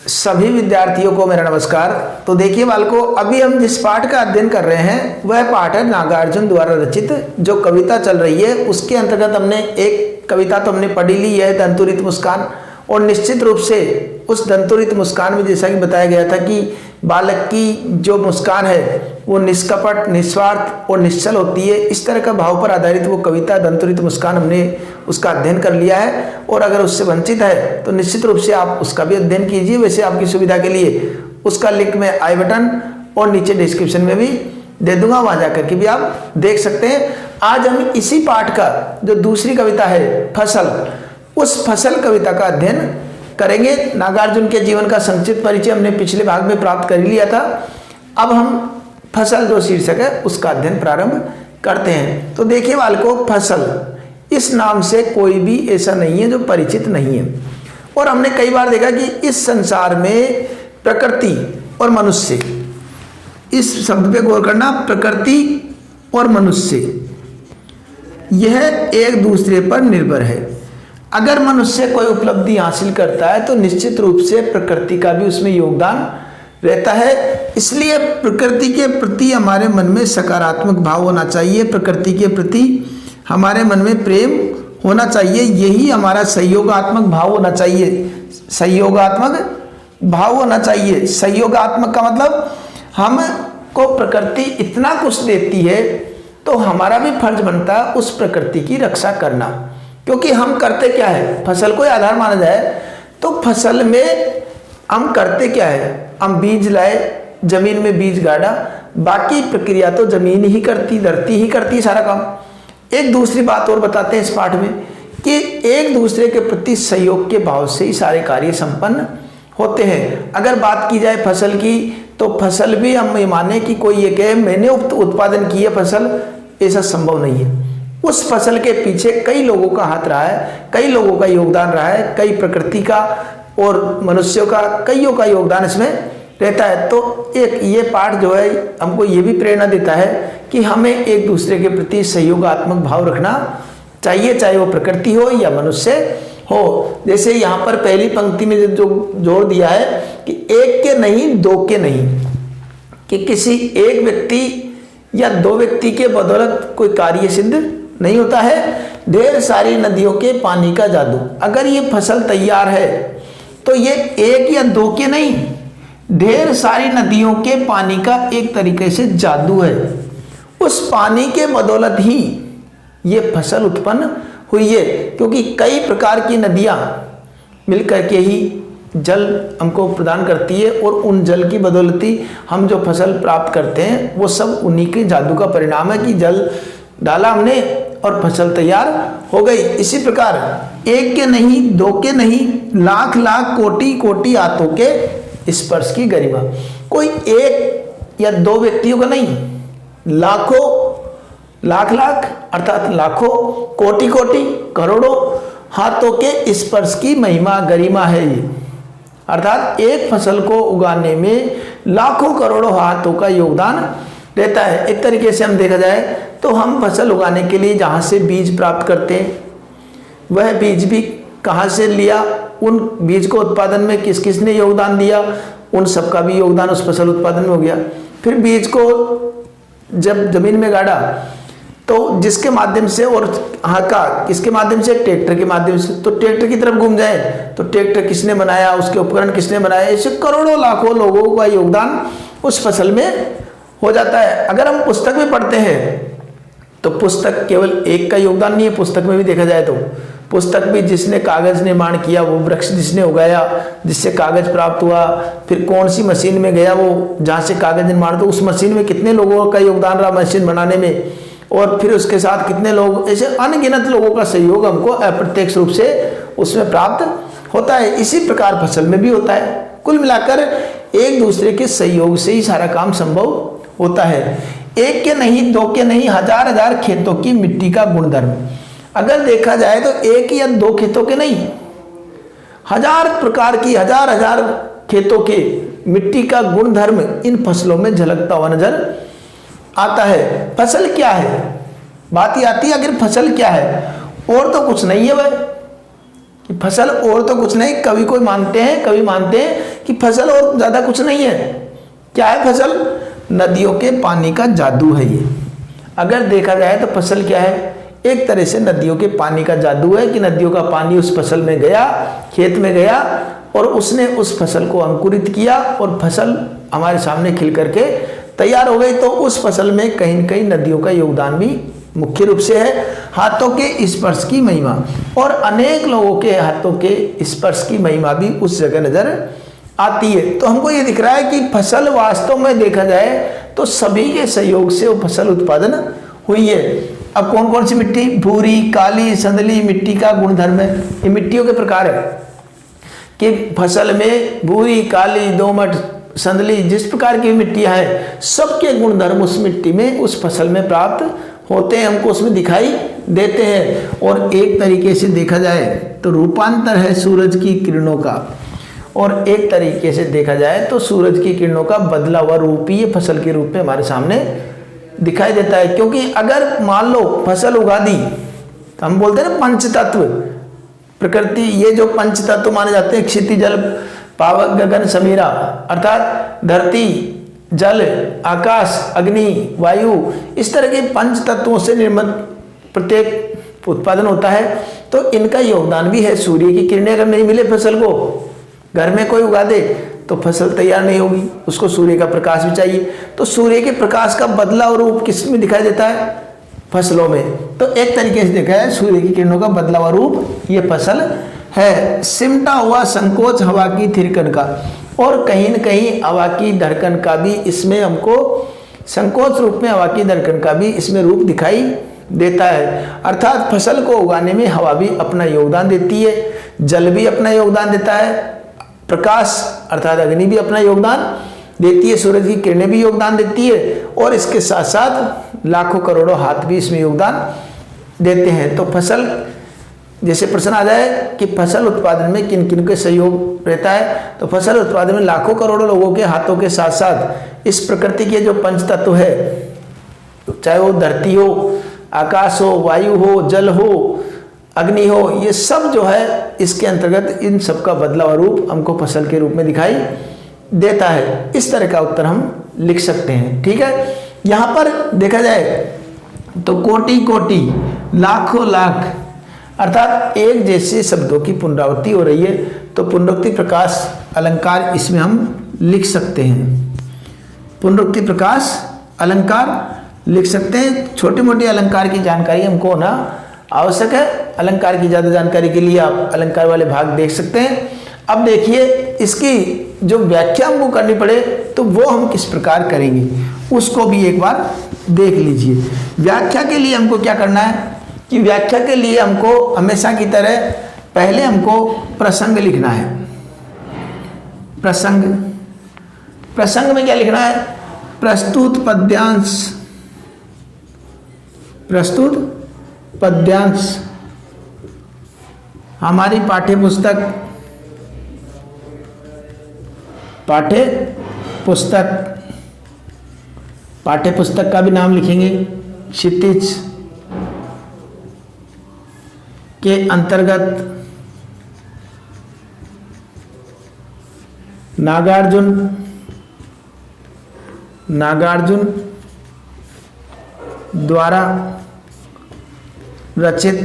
सभी विद्यार्थियों को मेरा नमस्कार। तो देखिए बालकों, अभी हम जिस पाठ का अध्ययन कर रहे हैं वह पाठ है नागार्जुन द्वारा रचित जो कविता चल रही है। उसके अंतर्गत हमने एक कविता तो हमने पढ़ी ली है, दंतुरित मुस्कान। और निश्चित रूप से उस दंतुरित मुस्कान में जैसा कि बताया गया था कि बालक की जो मुस्कान है वो निष्कपट, निस्वार्थ और निश्चल होती है। इस तरह का भाव पर आधारित वो कविता दंतुरित मुस्कान हमने उसका अध्ययन कर लिया है। और अगर उससे वंचित है तो निश्चित रूप से आप उसका भी अध्ययन कीजिए। वैसे आपकी सुविधा के लिए उसका लिंक मैं आई बटन और नीचे डिस्क्रिप्शन में भी दे दूंगा, वहां जाकर के भी आप देख सकते हैं। आज हम इसी पाठ का जो दूसरी कविता है फसल, उस फसल कविता का अध्ययन करेंगे। नागार्जुन के जीवन का संक्षिप्त परिचय हमने पिछले भाग में प्राप्त कर लिया था। अब हम फसल जो शीर्षक है उसका अध्ययन प्रारंभ करते हैं। तो देखिए बालकों, फसल इस नाम से कोई भी ऐसा नहीं है जो परिचित नहीं है। और हमने कई बार देखा कि इस संसार में प्रकृति और मनुष्य, इस शब्द पे गौर करना, प्रकृति और मनुष्य यह एक दूसरे पर निर्भर है। अगर मनुष्य कोई उपलब्धि हासिल करता है तो निश्चित रूप से प्रकृति का भी उसमें योगदान रहता है। इसलिए प्रकृति के प्रति हमारे मन में सकारात्मक भाव होना चाहिए, प्रकृति के प्रति हमारे मन में प्रेम होना चाहिए। यही हमारा सहयोगात्मक भाव होना चाहिए। सहयोगात्मक भाव होना चाहिए। सहयोगात्मक का मतलब हमको प्रकृति इतना कुछ देती है तो हमारा भी फर्ज बनता है उस प्रकृति की रक्षा करना। क्योंकि हम करते क्या है, फसल को आधार माना जाए तो फसल में हम करते क्या है, हम बीज लाए, जमीन में बीज गाड़ा, बाकी प्रक्रिया तो जमीन ही करती, धरती ही करती सारा काम। एक दूसरी बात और बताते हैं इस पाठ में कि एक दूसरे के प्रति सहयोग के भाव से ही सारे कार्य संपन्न होते हैं। अगर बात की जाए फसल की तो फसल भी हम ये माने कि कोई ये कहे मैंने उत्पादन की है फसल, ऐसा संभव नहीं है। उस फसल के पीछे कई लोगों का हाथ रहा है, कई लोगों का योगदान रहा है, कई प्रकृति का और मनुष्यों का, कईयों का योगदान इसमें रहता है। तो एक ये पाठ जो है हमको ये भी प्रेरणा देता है कि हमें एक दूसरे के प्रति सहयोगात्मक भाव रखना चाहिए, चाहे वो प्रकृति हो या मनुष्य हो। जैसे यहाँ पर पहली पंक्ति में जो जोर दिया है कि एक के नहीं, दो के नहीं, कि किसी एक व्यक्ति या दो व्यक्ति के बदौलत कोई कार्य सिद्ध नहीं होता है। ढेर सारी नदियों के पानी का जादू, अगर ये फसल तैयार है तो ये एक या दो के नहीं, ढेर सारी नदियों के पानी का एक तरीके से जादू है। उस पानी के बदौलत ही ये फसल उत्पन्न हुई है, क्योंकि कई प्रकार की नदियां मिलकर के ही जल हमको प्रदान करती है और उन जल की बदौलत ही हम जो फसल प्राप्त करते हैं वो सब उन्हीं के जादू का परिणाम है कि जल डाला हमने और फसल तैयार हो गई। इसी प्रकार एक के नहीं, दो के नहीं, लाख लाख कोटि कोटि हाथों के स्पर्श की गरिमा। कोई एक या दो व्यक्तियों का नहीं, लाखों, लाख लाख अर्थात लाखों, कोटि कोटि, करोड़ों हाथों के स्पर्श की महिमा, गरिमा है ये। अर्थात एक फसल को उगाने में लाखों करोड़ों हाथों का योगदान रहता है। एक तरीके से हम देखा जाए तो हम फसल उगाने के लिए जहाँ से बीज प्राप्त करते हैं वह बीज भी कहाँ से लिया, उन बीज को उत्पादन में किस किस ने योगदान दिया, उन सब का भी योगदान उस फसल उत्पादन में हो गया। फिर बीज को जब जमीन में गाड़ा तो जिसके माध्यम से, और हाँ का किसके माध्यम से, ट्रैक्टर के माध्यम से, तो ट्रैक्टर की तरफ घूम जाए तो ट्रैक्टर किसने बनाया, उसके उपकरण किसने बनाया, ऐसे करोड़ों लाखों लोगों का योगदान उस फसल में हो जाता है। अगर हम पुस्तक में पढ़ते हैं तो पुस्तक केवल एक का योगदान नहीं है। पुस्तक में भी देखा जाए तो पुस्तक भी जिसने कागज निर्माण किया, वो वृक्ष जिसने उगाया जिससे कागज प्राप्त हुआ, फिर कौन सी मशीन में गया वो जहाँ से कागज निर्माण, तो उस मशीन में कितने लोगों का योगदान रहा मशीन बनाने में, और फिर उसके साथ कितने लोग, ऐसे अनगिनत लोगों का सहयोग हमको अप्रत्यक्ष रूप से उसमें प्राप्त होता है। इसी प्रकार फसल में भी होता है। कुल मिलाकर एक दूसरे के सहयोग से ही सारा काम संभव होता है। एक के नहीं, दो के नहीं, हजार हजार खेतों की मिट्टी का गुणधर्म। अगर देखा जाए तो एक या दो खेतों के नहीं, हजार प्रकार की, हजार हजार खेतों के मिट्टी का गुणधर्म इन फसलों में झलकता हुआ नजर आता है। फसल क्या है, बात ही आती है आखिर फसल क्या है, और तो कुछ नहीं है वह, फसल और तो कुछ नहीं। कभी कोई मानते हैं, कभी मानते हैं कि फसल और ज़्यादा कुछ नहीं है। क्या है फसल? नदियों के पानी का जादू है ये। अगर देखा जाए तो फसल क्या है? एक तरह से नदियों के पानी का जादू है कि नदियों का पानी उस फसल में गया, खेत में गया और उसने उस फसल को अंकुरित किया और फसल हमारे सामने खिल करके तैयार हो गई। तो उस फसल में कहीं न कहीं नदियों का योगदान भी मुख्य रूप से है। हाथों के स्पर्श की महिमा, और अनेक लोगों के हाथों के स्पर्श की महिमा भी उस जगह नजर आती है। तो हमको ये दिख रहा है कि फसल वास्तव में देखा जाए तो सभी के सहयोग से वो फसल उत्पादन हुई है। अब कौन कौन सी मिट्टी? भूरी, काली, संदली मिट्टी का गुणधर्म है। ये मिट्टियों के प्रकार है कि फसल में भूरी, काली, दोमट, संदली, जिस प्रकार की मिट्टियां हैं सबके गुणधर्म उस मिट्टी में, उस फसल में प्राप्त होते हैं, हमको उसमें दिखाई देते हैं। और एक तरीके से देखा जाए तो रूपांतर है सूरज की किरणों का, और एक तरीके से देखा जाए तो सूरज की किरणों का बदला हुआ रूप ही ये फसल के रूप में हमारे सामने दिखाई देता है। क्योंकि अगर मान लो फसल उगा दी तो हम बोलते हैं ना पंच तत्व प्रकृति, ये जो पंच तत्व माने जाते हैं क्षिति, जल, पावक, गगन, समीरा, अर्थात धरती, जल, आकाश, अग्नि, वायु, इस तरह के पंच तत्वों से निर्मित प्रत्येक उत्पादन होता है। तो इनका योगदान भी है। सूर्य की किरणें अगर नहीं मिले फसल को, घर में कोई उगा दे तो फसल तैयार नहीं होगी, उसको सूर्य का प्रकाश भी चाहिए। तो सूर्य के प्रकाश का बदला और रूप किस में दिखाई देता है? फसलों में। तो एक तरीके से देखा है सूर्य की किरणों का बदला हुआ रूप ये फसल है। सिमटा हुआ संकोच हवा की थिरकन का, और कहीं न कहीं हवा की धड़कन का भी इसमें हमको संकोच रूप में हवा की धड़कन का भी इसमें रूप दिखाई देता है। अर्थात फसल को उगाने में हवा भी अपना योगदान देती है, जल भी अपना योगदान देता है, प्रकाश अर्थात अग्नि भी अपना योगदान देती है, सूरज की किरणें भी योगदान देती है, और इसके साथ साथ लाखों करोड़ों हाथ भी इसमें योगदान देते हैं। तो फसल जैसे प्रश्न आ जाए कि फसल उत्पादन में किन किन के सहयोग रहता है, तो फसल उत्पादन में लाखों करोड़ों लोगों के हाथों के साथ साथ इस प्रकृति के जो पंच तत्व है, चाहे वो धरती हो, आकाश हो, वायु हो, जल हो, अग्नि हो, ये सब जो है इसके अंतर्गत इन सब का बदला हुआ रूप हमको फसल के रूप में दिखाई देता है। इस तरह का उत्तर हम लिख सकते हैं। ठीक है, यहाँ पर देखा जाए तो कोटि कोटि, लाखों लाख, अर्थात एक जैसे शब्दों की पुनरावृत्ति हो रही है, तो पुनरुक्ति प्रकाश अलंकार इसमें हम लिख सकते हैं। पुनरुक्ति प्रकाश अलंकार लिख सकते हैं। छोटी मोटी अलंकार की जानकारी हमको होना आवश्यक है। अलंकार की ज़्यादा जानकारी के लिए आप अलंकार वाले भाग देख सकते हैं। अब देखिए इसकी जो व्याख्या हमको करनी पड़े तो वो हम किस प्रकार करेंगे, उसको भी एक बार देख लीजिए। व्याख्या के लिए हमको क्या करना है कि व्याख्या के लिए हमको हमेशा की तरह पहले हमको प्रसंग लिखना है। प्रसंग, प्रसंग में क्या लिखना है? प्रस्तुत पद्यांश, प्रस्तुत पद्यांश हमारी पाठ्य पुस्तक का भी नाम लिखेंगे। क्षितिज के अंतर्गत नागार्जुन द्वारा रचित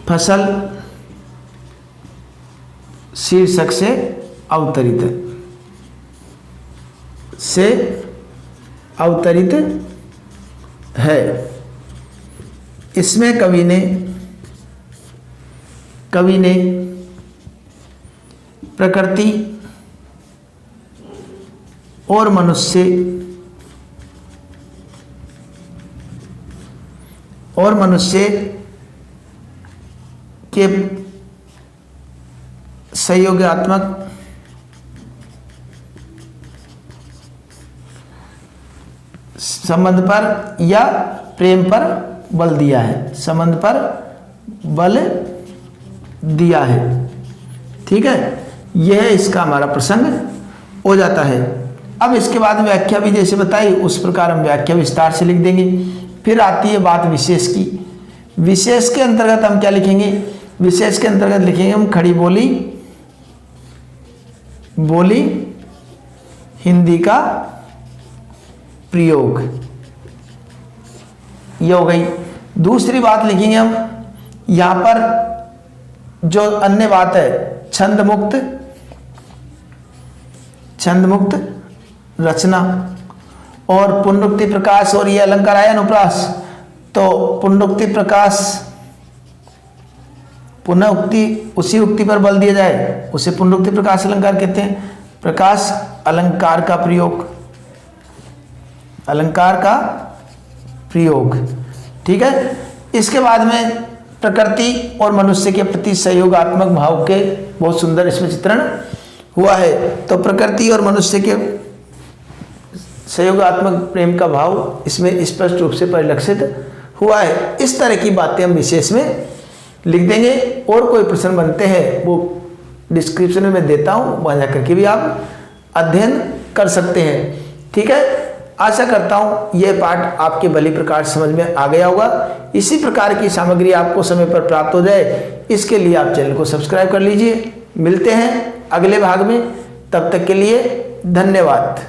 फसल शीर्षक से अवतरित है। इसमें कवि ने प्रकृति और मनुष्य के सहयोगात्मक संबंध पर या प्रेम पर बल दिया है, संबंध पर बल दिया है। ठीक है, यह इसका हमारा प्रसंग हो जाता है। अब इसके बाद व्याख्या भी जैसे बताई उस प्रकार हम व्याख्या विस्तार से लिख देंगे। फिर आती है बात विशेष की। विशेष के अंतर्गत हम क्या लिखेंगे? विशेष के अंतर्गत लिखेंगे हम खड़ी बोली बोली हिंदी का प्रयोग। ये हो गई। दूसरी बात लिखेंगे हम यहां पर जो अन्य बात है, छंद मुक्त रचना और पुनरुक्ति प्रकाश, और ये अलंकार आया अनुप्रास, तो पुनरुक्ति प्रकाश पुनः उक्ति, उसी उक्ति पर बल दिया जाए उसे पुनरुक्ति प्रकाश अलंकार कहते हैं। प्रकाश अलंकार का प्रयोग, अलंकार का प्रयोग, ठीक है। इसके बाद में प्रकृति और मनुष्य के प्रति सहयोगात्मक भाव के बहुत सुंदर इसमें चित्रण हुआ है। तो प्रकृति और मनुष्य के सहयोगात्मक प्रेम का भाव इसमें स्पष्ट रूप से परिलक्षित हुआ है। इस तरह की बातें हम विशेष में लिख देंगे, और कोई प्रश्न बनते हैं वो डिस्क्रिप्शन में मैं देता हूँ, वहाँ जाकर के भी आप अध्ययन कर सकते हैं, ठीक है। आशा करता हूँ ये पाठ आपके भली प्रकार समझ में आ गया होगा। इसी प्रकार की सामग्री आपको समय पर प्राप्त हो जाए, इसके लिए आप चैनल को सब्सक्राइब कर लीजिए। मिलते हैं अगले भाग में, तब तक के लिए धन्यवाद।